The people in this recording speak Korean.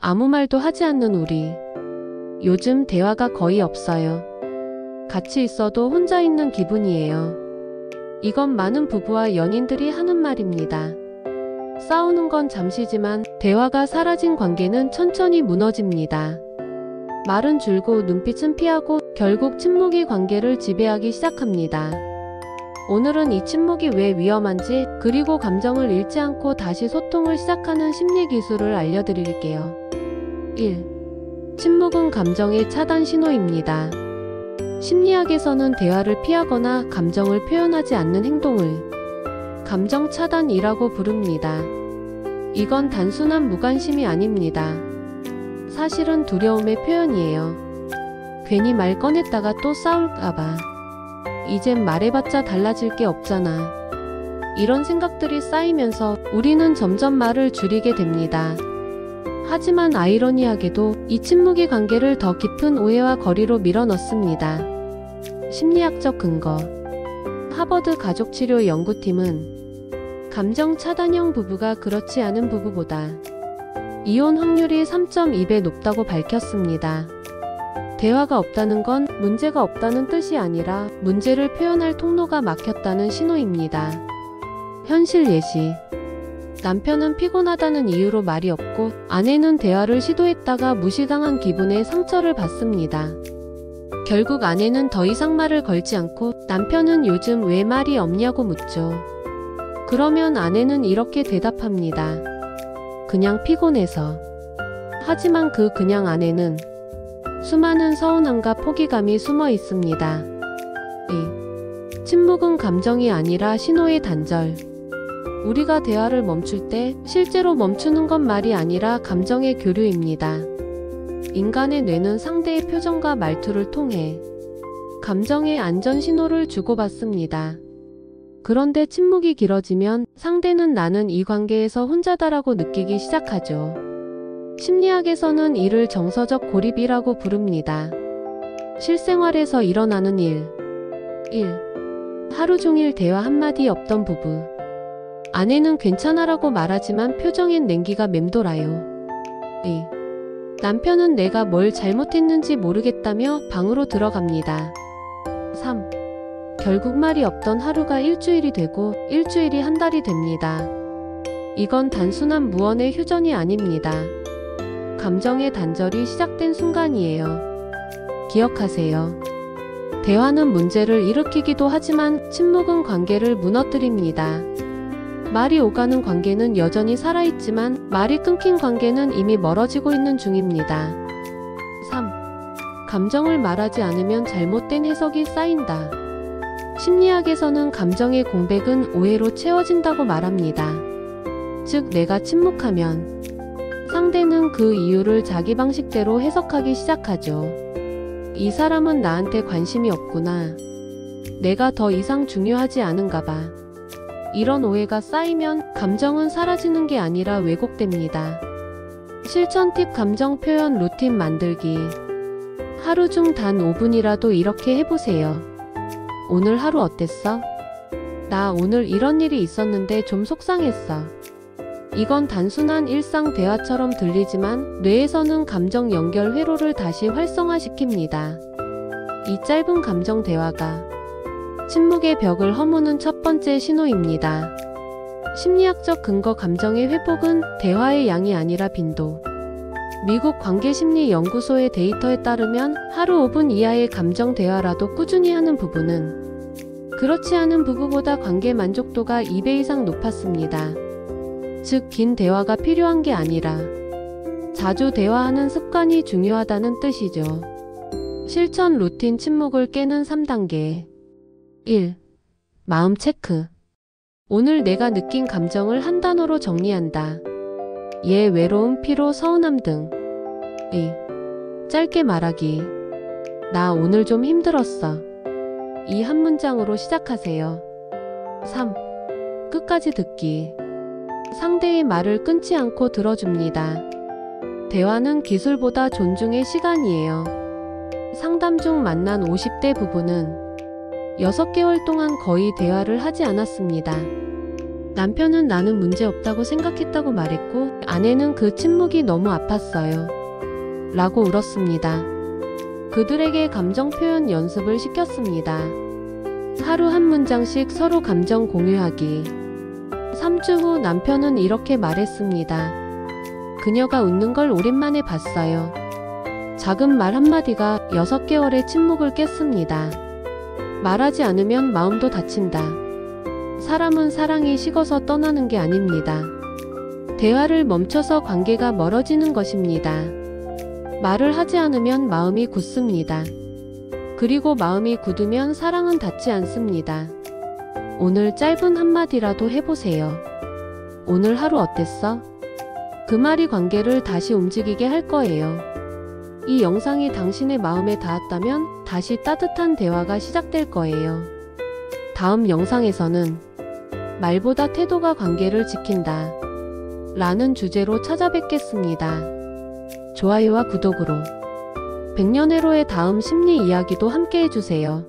아무 말도 하지 않는 우리. 요즘 대화가 거의 없어요. 같이 있어도 혼자 있는 기분이에요. 이건 많은 부부와 연인들이 하는 말입니다. 싸우는 건 잠시지만 대화가 사라진 관계는 천천히 무너집니다. 말은 줄고 눈빛은 피하고 결국 침묵이 관계를 지배하기 시작합니다. 오늘은 이 침묵이 왜 위험한지, 그리고 감정을 잃지 않고 다시 소통을 시작하는 심리 기술을 알려드릴게요. 1. 침묵은 감정의 차단 신호입니다. 심리학에서는 대화를 피하거나 감정을 표현하지 않는 행동을 감정 차단이라고 부릅니다. 이건 단순한 무관심이 아닙니다. 사실은 두려움의 표현이에요. 괜히 말 꺼냈다가 또 싸울까봐. 이젠 말해봤자 달라질 게 없잖아. 이런 생각들이 쌓이면서 우리는 점점 말을 줄이게 됩니다. 하지만 아이러니하게도 이 침묵이 관계를 더 깊은 오해와 거리로 밀어넣습니다. 심리학적 근거. 하버드 가족치료 연구팀은 감정 차단형 부부가 그렇지 않은 부부보다 이혼 확률이 3.2배 높다고 밝혔습니다. 대화가 없다는 건 문제가 없다는 뜻이 아니라 문제를 표현할 통로가 막혔다는 신호입니다. 현실 예시. 남편은 피곤하다는 이유로 말이 없고 아내는 대화를 시도했다가 무시당한 기분에 상처를 받습니다. 결국 아내는 더 이상 말을 걸지 않고 남편은 요즘 왜 말이 없냐고 묻죠. 그러면 아내는 이렇게 대답합니다. 그냥 피곤해서. 하지만 그 그냥 안에는 수많은 서운함과 포기감이 숨어 있습니다. 2. 침묵은 감정이 아니라 신호의 단절. 우리가 대화를 멈출 때 실제로 멈추는 건 말이 아니라 감정의 교류입니다. 인간의 뇌는 상대의 표정과 말투를 통해 감정의 안전 신호를 주고받습니다. 그런데 침묵이 길어지면 상대는 나는 이 관계에서 혼자다라고 느끼기 시작하죠. 심리학에서는 이를 정서적 고립이라고 부릅니다. 실생활에서 일어나는 일. 1. 하루 종일 대화 한마디 없던 부부. 아내는 괜찮아라고 말하지만 표정엔 냉기가 맴돌아요. 2. 남편은 내가 뭘 잘못했는지 모르겠다며 방으로 들어갑니다. 3. 결국 말이 없던 하루가 일주일이 되고 일주일이 한 달이 됩니다. 이건 단순한 무언의 휴전이 아닙니다. 감정의 단절이 시작된 순간이에요. 기억하세요. 대화는 문제를 일으키기도 하지만 침묵은 관계를 무너뜨립니다. 말이 오가는 관계는 여전히 살아있지만 말이 끊긴 관계는 이미 멀어지고 있는 중입니다. 3. 감정을 말하지 않으면 잘못된 해석이 쌓인다. 심리학에서는 감정의 공백은 오해로 채워진다고 말합니다. 즉, 내가 침묵하면 상대는 그 이유를 자기 방식대로 해석하기 시작하죠. 이 사람은 나한테 관심이 없구나. 내가 더 이상 중요하지 않은가 봐. 이런 오해가 쌓이면 감정은 사라지는 게 아니라 왜곡됩니다. 실천 팁. 감정 표현 루틴 만들기. 하루 중 단 5분이라도 이렇게 해보세요. 오늘 하루 어땠어? 나 오늘 이런 일이 있었는데 좀 속상했어. 이건 단순한 일상 대화처럼 들리지만 뇌에서는 감정 연결 회로를 다시 활성화시킵니다. 이 짧은 감정 대화가 침묵의 벽을 허무는 첫 번째 신호입니다. 심리학적 근거. 감정의 회복은 대화의 양이 아니라 빈도. 미국 관계심리연구소의 데이터에 따르면 하루 5분 이하의 감정 대화라도 꾸준히 하는 부부는 그렇지 않은 부부보다 관계 만족도가 2배 이상 높았습니다. 즉, 긴 대화가 필요한 게 아니라 자주 대화하는 습관이 중요하다는 뜻이죠. 실천 루틴. 침묵을 깨는 3단계. 1. 마음 체크. 오늘 내가 느낀 감정을 한 단어로 정리한다. 예, 외로움, 피로, 서운함 등. 2. 짧게 말하기. 나 오늘 좀 힘들었어. 이 한 문장으로 시작하세요. 3. 끝까지 듣기. 상대의 말을 끊지 않고 들어줍니다. 대화는 기술보다 존중의 시간이에요. 상담 중 만난 50대 부부는 6개월 동안 거의 대화를 하지 않았습니다. 남편은 나는 문제없다고 생각했다고 말했고 아내는 그 침묵이 너무 아팠어요. 라고 울었습니다. 그들에게 감정 표현 연습을 시켰습니다. 하루 한 문장씩 서로 감정 공유하기. 3주 후 남편은 이렇게 말했습니다. 그녀가 웃는 걸 오랜만에 봤어요. 작은 말 한마디가 6개월의 침묵을 깼습니다. 말하지 않으면 마음도 다친다. 사람은 사랑이 식어서 떠나는 게 아닙니다. 대화를 멈춰서 관계가 멀어지는 것입니다. 말을 하지 않으면 마음이 굳습니다. 그리고 마음이 굳으면 사랑은 닿지 않습니다. 오늘 짧은 한마디라도 해보세요. 오늘 하루 어땠어? 그 말이 관계를 다시 움직이게 할 거예요. 이 영상이 당신의 마음에 닿았다면 다시 따뜻한 대화가 시작될 거예요. 다음 영상에서는 말보다 태도가 관계를 지킨다 라는 주제로 찾아뵙겠습니다. 좋아요와 구독으로 100년회로의 다음 심리 이야기도 함께 해주세요.